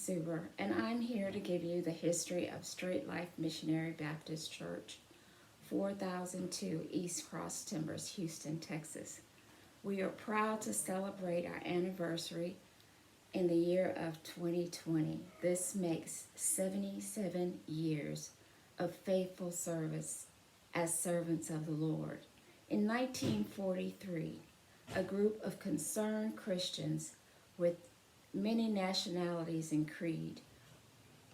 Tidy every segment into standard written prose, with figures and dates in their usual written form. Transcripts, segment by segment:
Suber, and I'm here to give you the history of Strait Life Missionary Baptist Church, 4002 East Cross Timbers, Houston, Texas. We are proud to celebrate our anniversary in the year of 2020. This makes 77 years of faithful service as servants of the Lord. In 1943, a group of concerned Christians with many nationalities and creed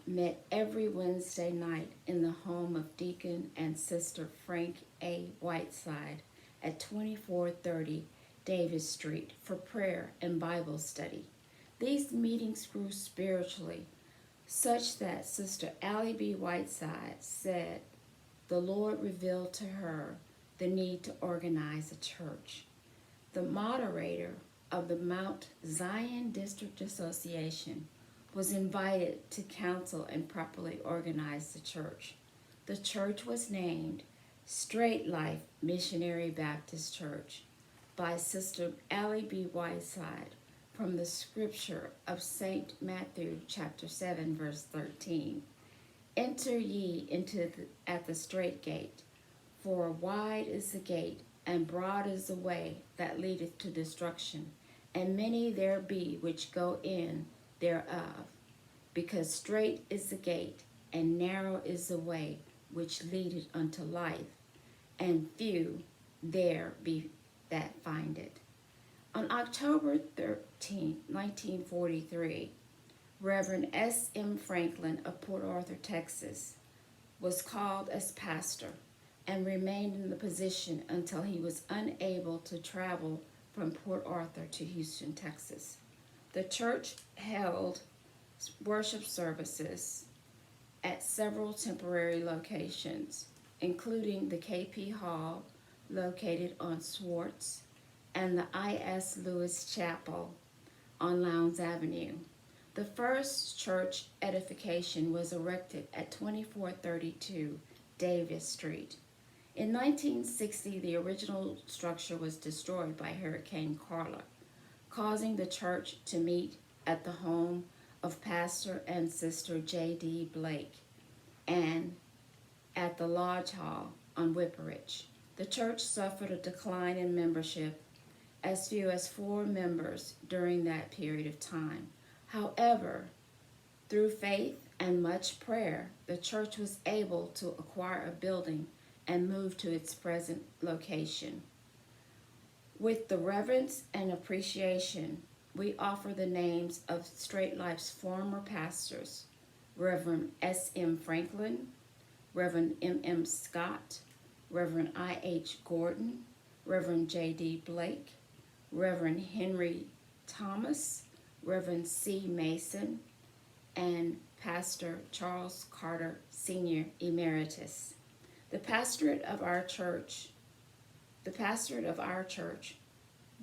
met every Wednesday night in the home of Deacon and Sister Frank A. Whiteside at 2430 Davis Street for prayer and Bible study. These meetings grew spiritually, such that Sister Allie B. Whiteside said the Lord revealed to her the need to organize a church. The moderator of the Mount Zion District Association was invited to counsel and properly organize the church. The church was named Strait Life Missionary Baptist Church by Sister Allie B. Whiteside from the scripture of St. Matthew chapter 7 verse 13. Enter ye at the strait gate, for wide is the gate, and broad is the way that leadeth to destruction, and many there be which go in thereof. Because strait is the gate, and narrow is the way which leadeth unto life, and few there be that find it. On October 13, 1943, Reverend S.M. Franklin of Port Arthur, Texas, was called as pastor and remained in the position until he was unable to travel from Port Arthur to Houston, Texas. The church held worship services at several temporary locations, including the KP Hall located on Swartz and the I.S. Lewis Chapel on Lowndes Avenue. The first church edification was erected at 2432 Davis Street. In 1960, the original structure was destroyed by Hurricane Carla, causing the church to meet at the home of Pastor and Sister J.D. Blake and at the Lodge Hall on Whipperidge. The church suffered a decline in membership, as few as 4 members during that period of time. However, through faith and much prayer, the church was able to acquire a building and move to its present location. With the reverence and appreciation, we offer the names of Strait Life's former pastors, Reverend S.M. Franklin, Reverend M.M. Scott, Reverend I.H. Gordon, Reverend J.D. Blake, Reverend Henry Thomas, Reverend C. Mason, and Pastor Charles Carter, Sr. Emeritus. The pastorate of our church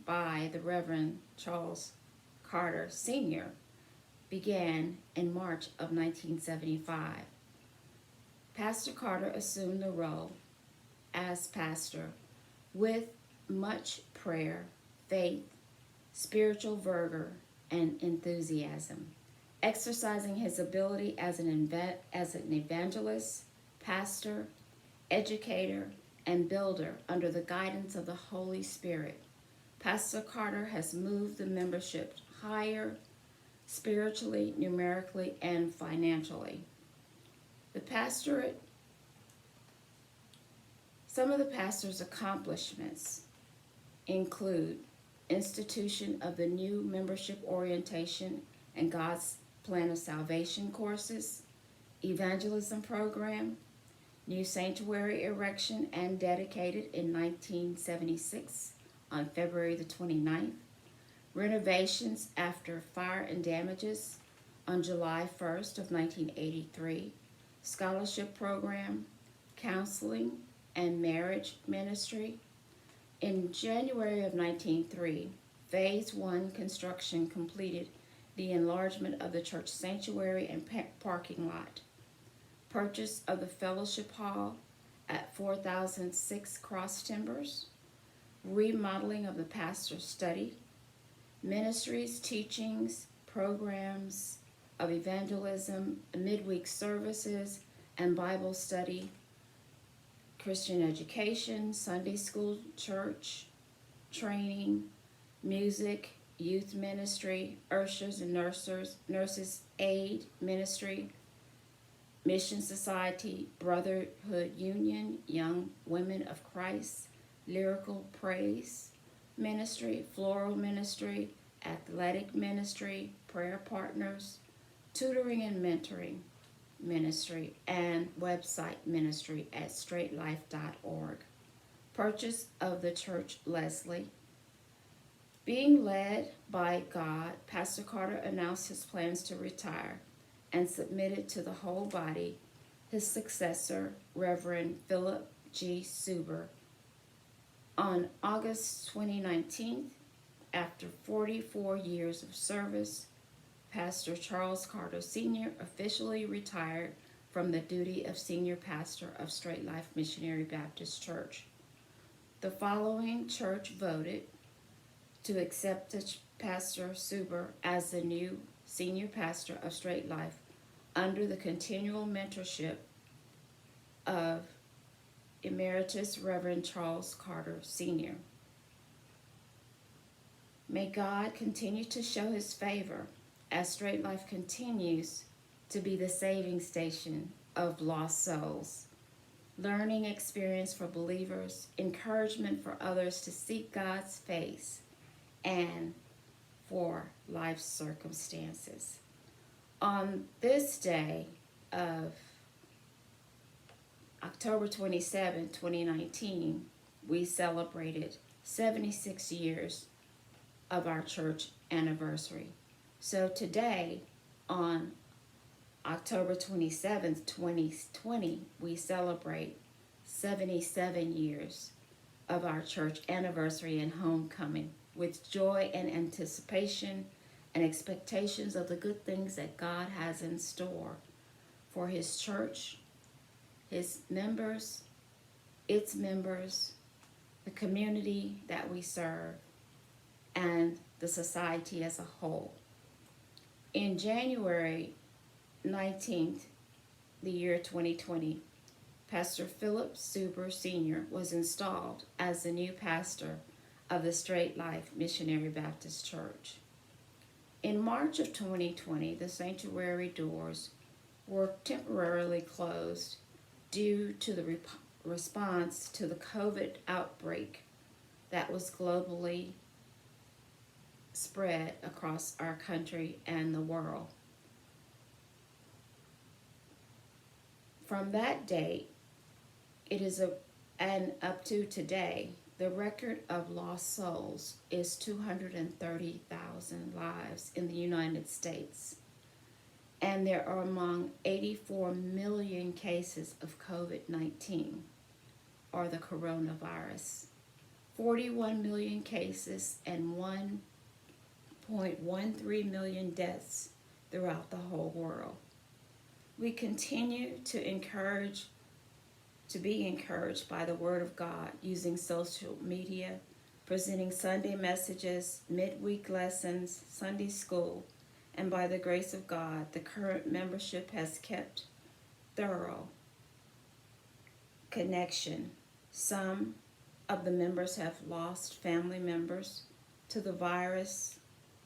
by the Reverend Charles Carter, Sr. began in March of 1975. Pastor Carter assumed the role as pastor with much prayer, faith, spiritual vigor, and enthusiasm, exercising his ability as an evangelist, pastor, educator, and builder under the guidance of the Holy Spirit. Pastor Carter has moved the membership higher spiritually, numerically, and financially. Some of the pastor's accomplishments include institution of the new membership orientation and God's Plan of Salvation courses, evangelism program, new sanctuary erection and dedicated in 1976 on February the 29th, renovations after fire and damages on July 1st of 1983, scholarship program, counseling and marriage ministry. In January of 1903, Phase 1 construction completed the enlargement of the church sanctuary and parking lot, purchase of the fellowship hall at 4006 Cross Timbers, remodeling of the pastor's study, ministries, teachings, programs, of evangelism, midweek services, and Bible study, Christian education, Sunday school, church, training, music, youth ministry, ushers and nurses aid ministry, Mission Society, Brotherhood Union, Young Women of Christ, Lyrical Praise Ministry, Floral Ministry, Athletic Ministry, Prayer Partners, Tutoring and Mentoring Ministry, and website ministry at straightlife.org. Purchase of the Church Leslie. Being led by God, Pastor Carter announced his plans to retire and submitted to the whole body his successor, Reverend Philip G. Suber. On August 2019, after 44 years of service, Pastor Charles Carter Sr. officially retired from the duty of senior pastor of Strait Life Missionary Baptist Church. The following church voted to accept Pastor Suber as the new senior pastor of Strait Life under the continual mentorship of Emeritus Reverend Charles Carter Sr. May God continue to show his favor as Strait Life continues to be the saving station of lost souls, learning experience for believers, encouragement for others to seek God's face, and for life's circumstances. On this day of October 27, 2019, we celebrated 76 years of our church anniversary. So today, on October 27th, 2020, we celebrate 77 years of our church anniversary and homecoming with joy and anticipation and expectations of the good things that God has in store for his church, his members, its members, the community that we serve, and the society as a whole. In January 19th, the year 2020, Pastor Philip Suber Sr. was installed as the new pastor of the Strait Life Missionary Baptist Church. In March of 2020, the sanctuary doors were temporarily closed due to the response to the COVID outbreak that was globally spread across our country and the world. From that date, and up to today, the record of lost souls is 230,000 lives in the United States. And there are among 84 million cases of COVID-19, or the coronavirus, 41 million cases and 1.13 million deaths throughout the whole world. We continue to be encouraged by the Word of God using social media, presenting Sunday messages, midweek lessons, Sunday school, and by the grace of God, the current membership has kept thorough connection. Some of the members have lost family members to the virus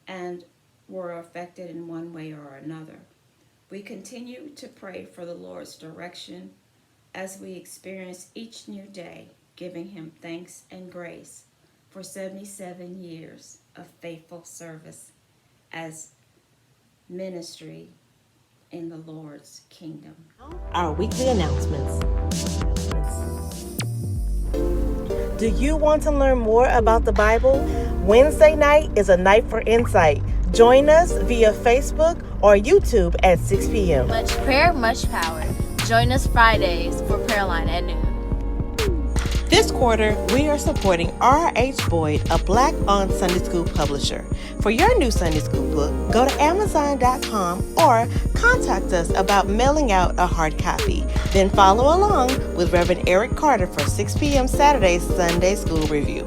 and were affected in one way or another. We continue to pray for the Lord's direction as we experience each new day, giving him thanks and grace for 77 years of faithful service as ministry in the Lord's kingdom. Our weekly announcements. Do you want to learn more about the Bible? Wednesday night is a night for insight. Join us via Facebook or YouTube at 6 p.m. Much prayer, much power. Join us Fridays for Prayer Line at noon. This quarter, we are supporting R.H. Boyd, a Black-owned Sunday school publisher. For your new Sunday school book, go to Amazon.com or contact us about mailing out a hard copy. Then follow along with Reverend Eric Carter for 6 p.m. Saturday's Sunday School Review.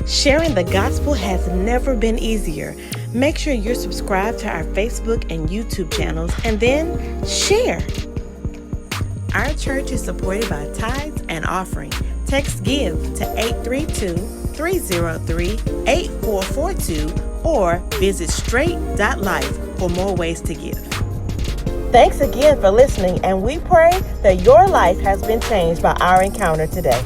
Sharing the gospel has never been easier. Make sure you're subscribed to our Facebook and YouTube channels and then share. Our church is supported by tithes and offering. Text GIVE to 832-303-8442 or visit Strait.life for more ways to give. Thanks again for listening, and we pray that your life has been changed by our encounter today.